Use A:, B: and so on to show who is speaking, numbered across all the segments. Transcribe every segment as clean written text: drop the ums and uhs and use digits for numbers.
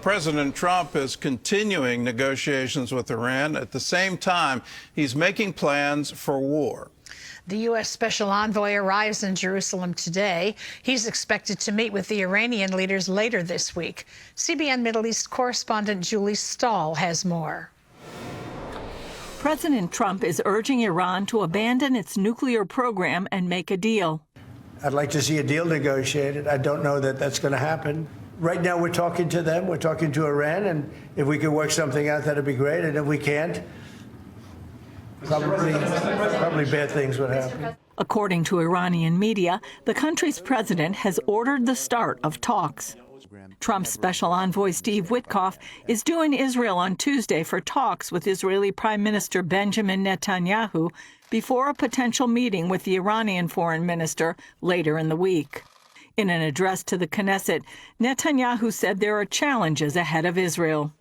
A: President Trump is continuing negotiations with Iran. At the same time, he's making plans for war.
B: The U.S. Special Envoy arrives in Jerusalem today. He's expected to meet with the Iranian leaders later this week. CBN Middle East correspondent Julie Stahl has more.
C: President Trump is urging Iran to abandon its nuclear program and make a deal.
D: I'd like to see a deal negotiated. I don't know that that's going to happen. Right now, we're talking to them. We're talking to Iran. And if we can work something out, that'd be great. And if we can't, probably bad things would happen.
C: According to Iranian media, the country's president has ordered the start of talks. Trump's special envoy Steve Witkoff is due in Israel on Tuesday for talks with Israeli Prime Minister Benjamin Netanyahu before a potential meeting with the Iranian foreign minister later in the week. In an address to the Knesset, Netanyahu said there are challenges ahead of Israel.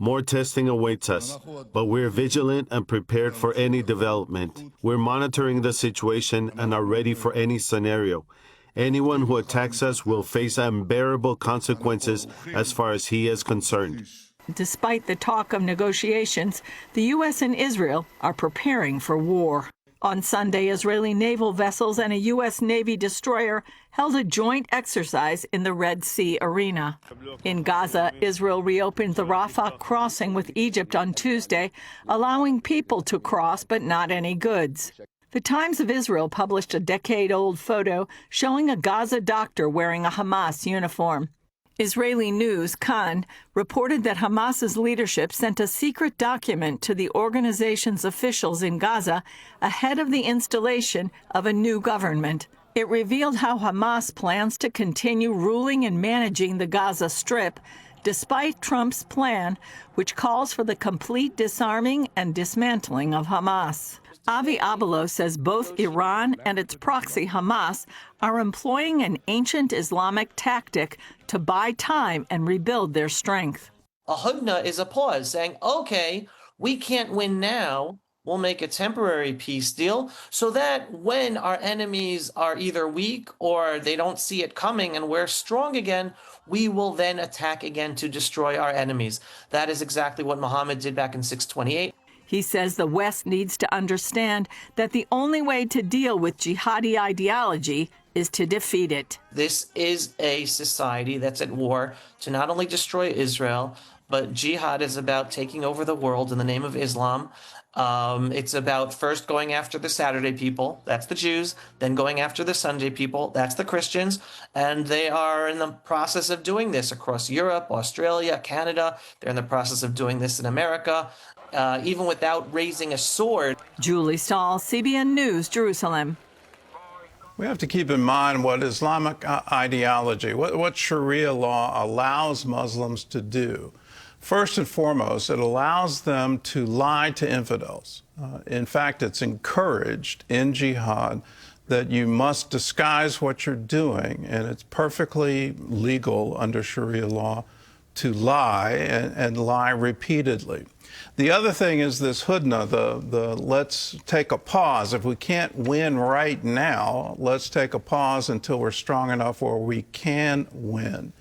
E: More testing awaits us, but we're vigilant and prepared for any development. We're monitoring the situation and are ready for any scenario. Anyone who attacks us will face unbearable consequences as far as he is concerned.
C: Despite the talk of negotiations, the U.S. and Israel are preparing for war. On Sunday, Israeli naval vessels and a U.S. Navy destroyer held a joint exercise in the Red Sea arena. In Gaza, Israel reopened the Rafah crossing with Egypt on Tuesday, allowing people to cross but not any goods. The Times of Israel published a decade-old photo showing a Gaza doctor wearing a Hamas uniform. Israeli news, Kan, reported that Hamas's leadership sent a secret document to the organization's officials in Gaza ahead of the installation of a new government. It revealed how Hamas plans to continue ruling and managing the Gaza Strip, despite Trump's plan, which calls for the complete disarming and dismantling of Hamas. Avi Abelo says both Iran and its proxy Hamas are employing an ancient Islamic tactic to buy time and rebuild their strength.
F: A hudna is a pause, saying, okay, we can't win now. We'll make a temporary peace deal so that when our enemies are either weak or they don't see it coming and we're strong again, we will then attack again to destroy our enemies. That is exactly what Muhammad did back in 628.
C: He says the West needs to understand that the only way to deal with jihadi ideology is to defeat it.
F: This is a society that's at war to not only destroy Israel, but jihad is about taking over the world in the name of Islam. It's about first going after the Saturday people, that's the Jews, then going after the Sunday people, that's the Christians, and they are in the process of doing this across Europe, Australia, Canada. They're in the process of doing this in America. Even without raising a sword.
C: Julie Stahl, CBN News, Jerusalem.
A: We have to keep in mind what Islamic ideology, what Sharia law allows Muslims to do. First and foremost, it allows them to lie to infidels. In fact, it's encouraged in jihad that you must disguise what you're doing, and it's perfectly legal under Sharia law to lie and lie repeatedly. The other thing is this hudna, the let's take a pause. If we can't win right now, let's take a pause until we're strong enough where we can win.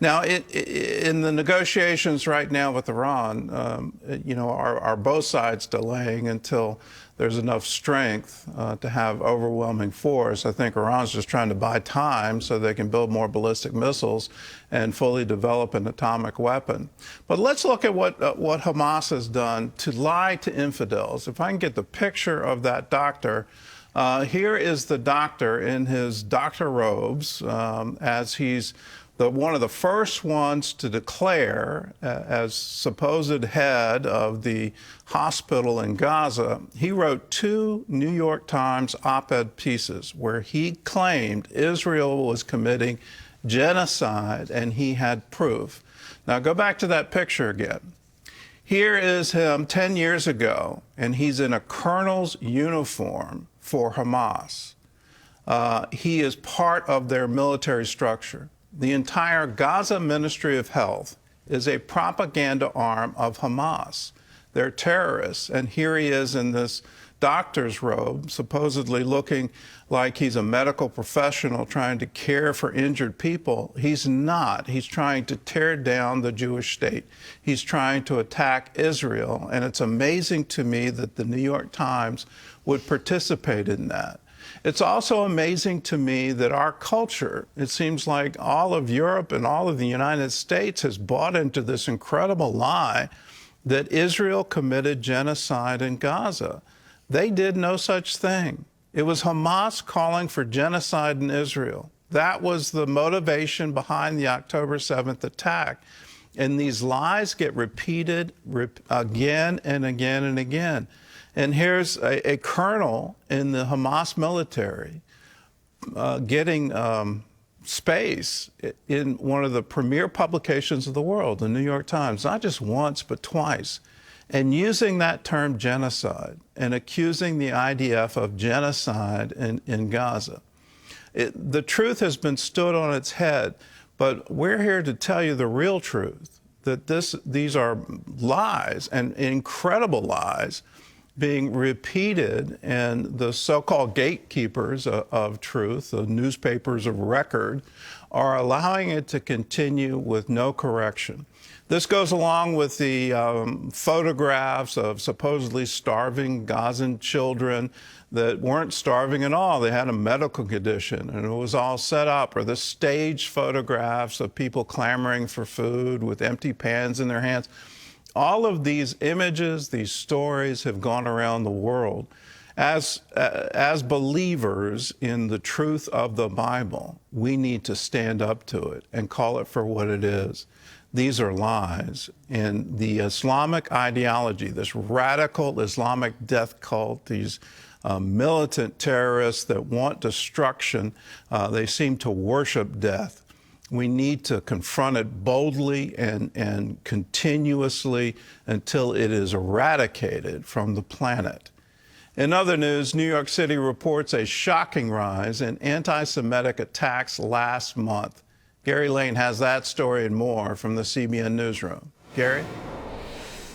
A: Now, in the negotiations right now with Iran, are both sides delaying until there's enough strength to have overwhelming force? I think Iran's just trying to buy time so they can build more ballistic missiles and fully develop an atomic weapon. But let's look at what Hamas has done to lie to infidels. If I can get the picture of that doctor. Here is the doctor in his doctor robes as he's one of the first ones to declare as supposed head of the hospital in Gaza. He wrote 2 New York Times op-ed pieces where he claimed Israel was committing genocide, and he had proof. Now go back to that picture again. Here is him 10 years ago, and he's in a colonel's uniform for Hamas. He is part of their military structure. The entire Gaza Ministry of Health is a propaganda arm of Hamas. They're terrorists, and here he is in this doctor's robe, supposedly looking like he's a medical professional trying to care for injured people. He's not. He's trying to tear down the Jewish state. He's trying to attack Israel. And it's amazing to me that the New York Times would participate in that. It's also amazing to me that our culture, it seems like all of Europe and all of the United States has bought into this incredible lie that Israel committed genocide in Gaza. They did no such thing. It was Hamas calling for genocide in Israel. That was the motivation behind the October 7th attack. And these lies get repeated again and again and again. And here's a colonel in the Hamas military getting space in one of the premier publications of the world, the New York Times, not just once, but twice, and using that term genocide and accusing the IDF of genocide in Gaza. The truth has been stood on its head, but we're here to tell you the real truth, that these are lies, and incredible lies, being repeated, and the so-called gatekeepers of truth, the newspapers of record, are allowing it to continue with no correction. This goes along with the photographs of supposedly starving Gazan children that weren't starving at all. They had a medical condition, and it was all set up, or the staged photographs of people clamoring for food with empty pans in their hands. All of these images, these stories have gone around the world. As believers in the truth of the Bible, we need to stand up to it and call it for what it is. These are lies. And the Islamic ideology, this radical Islamic death cult, these militant terrorists that want destruction, they seem to worship death. We need to confront it boldly and continuously until it is eradicated from the planet. In other news, New York City reports a shocking rise in anti-Semitic attacks last month. Gary Lane has that story and more from the CBN Newsroom. Gary?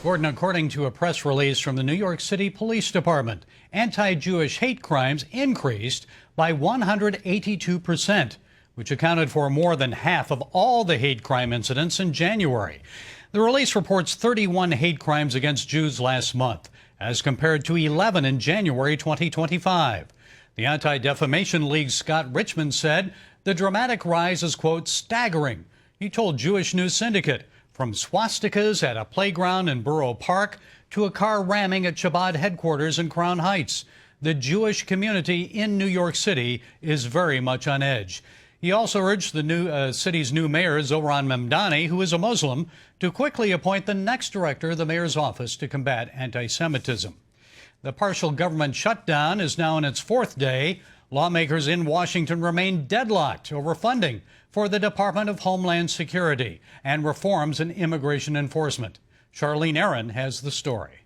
G: Gordon, according to a press release from the New York City Police Department, anti-Jewish hate crimes increased by 182%. Which accounted for more than half of all the hate crime incidents in January. The release reports 31 hate crimes against Jews last month, as compared to 11 in January 2025. The Anti-Defamation League's Scott Richmond said the dramatic rise is, quote, staggering. He told Jewish News Syndicate, from swastikas at a playground in Borough Park to a car ramming at Chabad headquarters in Crown Heights. The Jewish community in New York City is very much on edge. He also urged the city's new mayor, Zohran Mamdani, who is a Muslim, to quickly appoint the next director of the mayor's office to combat anti-Semitism. The partial government shutdown is now in its fourth day. Lawmakers in Washington remain deadlocked over funding for the Department of Homeland Security and reforms in immigration enforcement. Charlene Aaron has the story.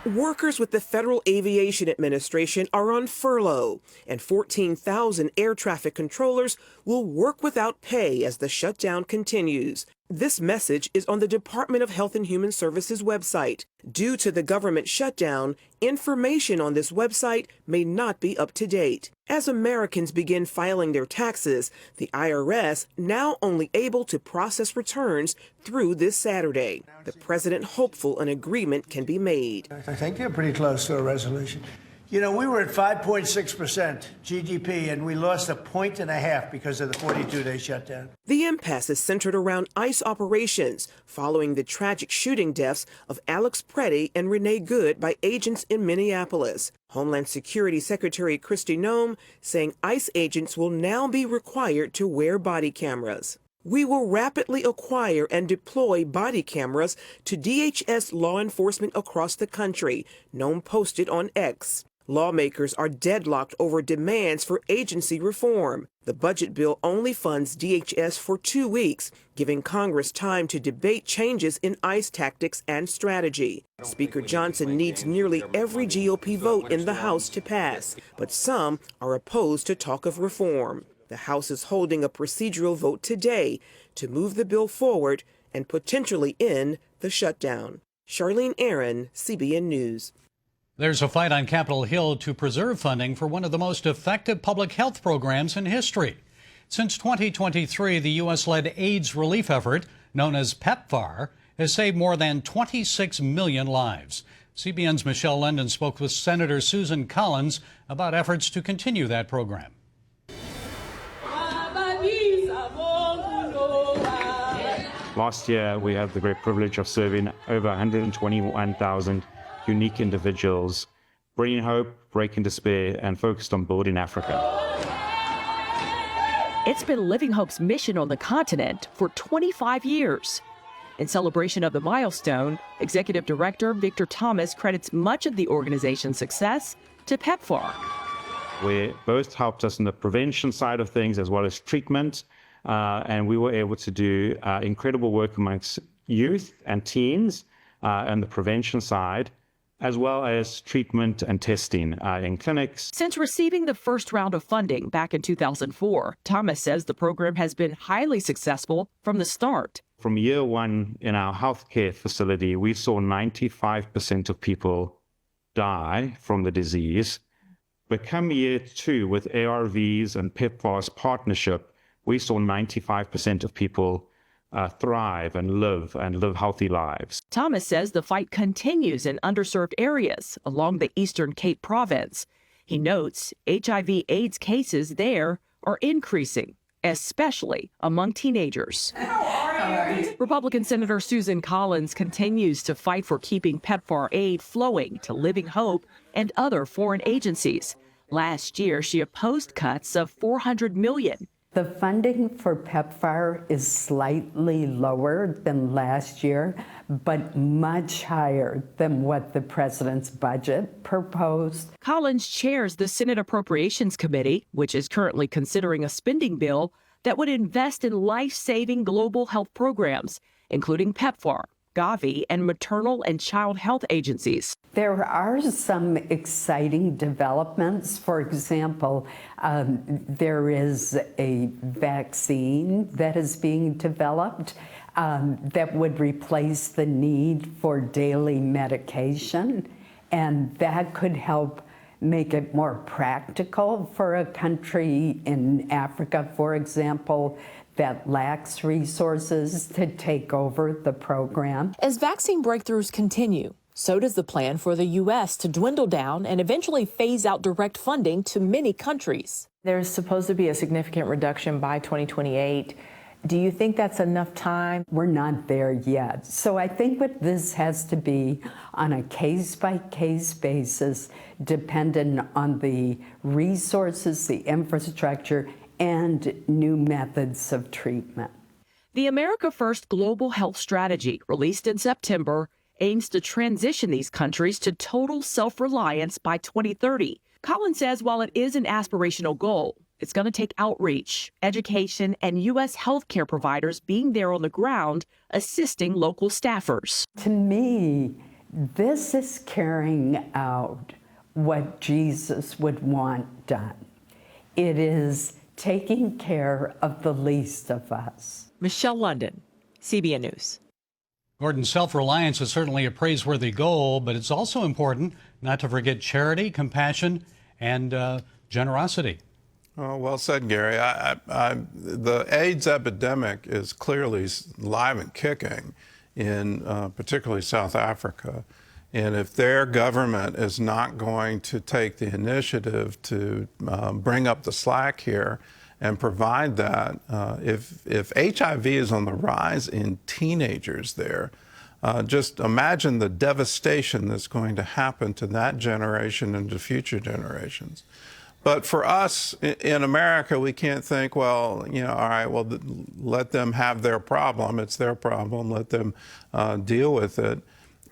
H: Workers with the Federal Aviation Administration are on furlough, and 14,000 air traffic controllers will work without pay as the shutdown continues. This message is on the Department of Health and Human Services website. Due to the government shutdown, information on this website may not be up to date. As Americans begin filing their taxes, the IRS now only able to process returns through this Saturday. The president hopeful an agreement can be made.
D: I think they're pretty close to a resolution. You know, we were at 5.6% GDP, and we lost 1.5 points because of the 42-day shutdown.
H: The impasse is centered around ICE operations following the tragic shooting deaths of Alex Preddy and Renee Good by agents in Minneapolis. Homeland Security Secretary Kristi Noem saying ICE agents will now be required to wear body cameras. We will rapidly acquire and deploy body cameras to DHS law enforcement across the country, Noem posted on X. Lawmakers are deadlocked over demands for agency reform. The budget bill only funds DHS for 2 weeks, giving Congress time to debate changes in ICE tactics and strategy. Speaker Johnson needs nearly every GOP vote in the House to pass, but some are opposed to talk of reform. The House is holding a procedural vote today to move the bill forward and potentially end the shutdown. Charlene Aaron, CBN News.
G: There's a fight on Capitol Hill to preserve funding for one of the most effective public health programs in history. Since 2023, the U.S.-led AIDS relief effort, known as PEPFAR, has saved more than 26 million lives. CBN's Michelle London spoke with Senator Susan Collins about efforts to continue that program.
I: Last year, we had the great privilege of serving over 121,000 unique individuals, bringing hope, breaking despair, and focused on building Africa.
J: It's been Living Hope's mission on the continent for 25 years. In celebration of the milestone, Executive Director Victor Thomas credits much of the organization's success to PEPFAR.
I: Where both helped us in the prevention side of things as well as treatment, and we were able to do incredible work amongst youth and teens on the prevention side, as well as treatment and testing in clinics.
J: Since receiving the first round of funding back in 2004, Thomas says the program has been highly successful from the start.
I: From year one in our healthcare facility, we saw 95% of people die from the disease. But come year two, with ARVs and PEPFAR's partnership, we saw 95% of people thrive and live healthy lives.
J: Thomas says the fight continues in underserved areas along the Eastern Cape province. He notes HIV/AIDS cases there are increasing, especially among teenagers. Republican Senator Susan Collins continues to fight for keeping PEPFAR aid flowing to Living Hope and other foreign agencies. Last year, she opposed cuts of $400 million.
K: The funding for PEPFAR is slightly lower than last year, but much higher than what the president's budget proposed.
J: Collins chairs the Senate Appropriations Committee, which is currently considering a spending bill that would invest in life-saving global health programs, including PEPFAR, Gavi, and maternal and child health agencies.
K: There are some exciting developments. For example, there is a vaccine that is being developed that would replace the need for daily medication, and that could help make it more practical for a country in Africa, for example, that lacks resources to take over the program.
L: As vaccine breakthroughs continue, so does the plan for the U.S. to dwindle down and eventually phase out direct funding to many countries.
M: There's supposed to be a significant reduction by 2028. Do you think that's enough time?
K: We're not there yet. So I think what this has to be on a case-by-case basis, dependent on the resources, the infrastructure, and new methods of treatment.
J: The America First Global Health Strategy, released in September, aims to transition these countries to total self-reliance by 2030. Collins says while it is an aspirational goal, it's going to take outreach, education, and U.S. healthcare providers being there on the ground, assisting local staffers.
K: To me, this is carrying out what Jesus would want done. It is taking care of the least of us.
L: Michelle London, CBN News.
G: Gordon, self-reliance is certainly a praiseworthy goal, but it's also important not to forget charity, compassion, and generosity.
A: Oh, well said, Gary. The AIDS epidemic is clearly live and kicking in particularly South Africa. And if their government is not going to take the initiative to bring up the slack here and provide that, if HIV is on the rise in teenagers there, just imagine the devastation that's going to happen to that generation and to future generations. But for us in America, we can't think, well, you know, all right, well, let them have their problem. It's their problem. Let them deal with it.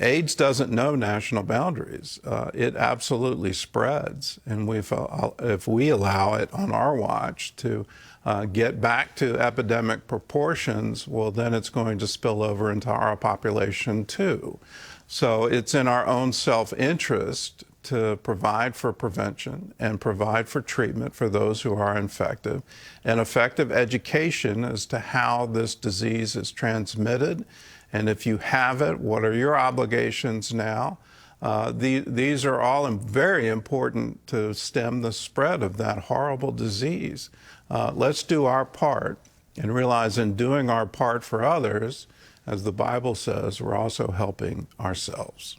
A: AIDS doesn't know national boundaries. It absolutely spreads. And if we allow it on our watch to get back to epidemic proportions, well, then it's going to spill over into our population too. So it's in our own self-interest to provide for prevention and provide for treatment for those who are infected, and effective education as to how this disease is transmitted. And if you have it, what are your obligations now? These are all very important to stem the spread of that horrible disease. Let's do our part and realize in doing our part for others, as the Bible says, we're also helping ourselves.